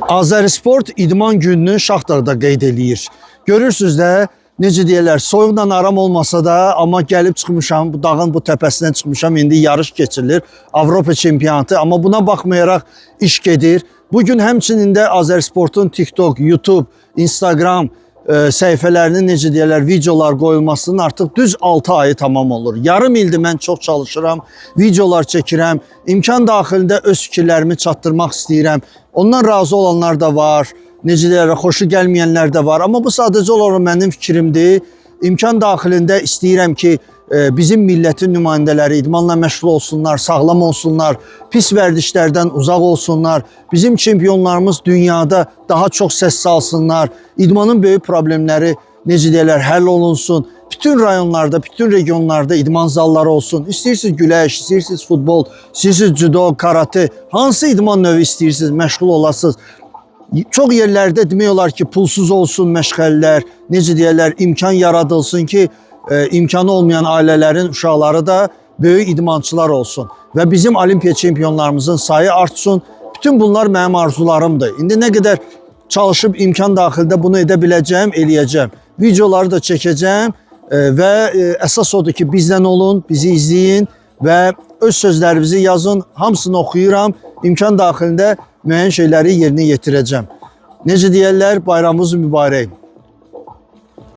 Azərisport idman gününü Şaxtarda qeyd eləyir. Görürsünüz də, necə deyirlər, soyuqdan aram olmasa da, amma gəlib çıxmışam, bu dağın bu təpəsindən çıxmışam, indi yarış keçirilir, Avropa çempionatı, amma buna baxmayaraq iş gedir. Bugün həmçinin də Azərisportun TikTok, YouTube, Instagram səhifələrinin necə deyirlər, videolar qoyulmasının artıq düz 6 ayı tamam olur. Yarım ildir mən çox çalışıram, videolar çəkirəm, imkan daxilində öz fikirlərimi çatdırmaq istəyirəm. Ondan razı olanlar da var, necə deyirlər, xoşu gəlməyənlər də var. Amma bu sadəcə olaraq mənim fikrimdir. İmkan daxilində istəyirəm ki, bizim millətin nümayəndələri idmanla məşğul olsunlar, sağlam olsunlar, pis vərdişlərdən uzaq olsunlar, bizim çempionlarımız dünyada daha çox səs salsınlar, idmanın böyük problemləri necə deyirlər, həll olunsun, bütün rayonlarda, bütün regionlarda idman zalları olsun, istəyirsiniz güləş, istəyirsiniz futbol, istəyirsiniz judo, karate, hansı idman növü istəyirsiniz, məşğul olasınız. Çox yerlərdə demək olar ki, pulsuz olsun məşğələlər, necə deyirlər, imkan yaradılsın ki, imkanı olmayan ailələrin uşaqları da böyük idmançılar olsun və bizim olimpiya çempionlarımızın sayı artsın. Bütün bunlar mənim arzularımdır. İndi nə qədər çalışıb imkan daxilində bunu edə biləcəm, eləyəcəm. Videoları da çəkəcəm və əsas odur ki, bizdən olun, bizi izləyin və öz sözlərinizi yazın, hamısını oxuyuram, imkan daxilində müəyyən şeyləri yerinə yetirəcəm. Necə deyərlər, bayramımız mübarək.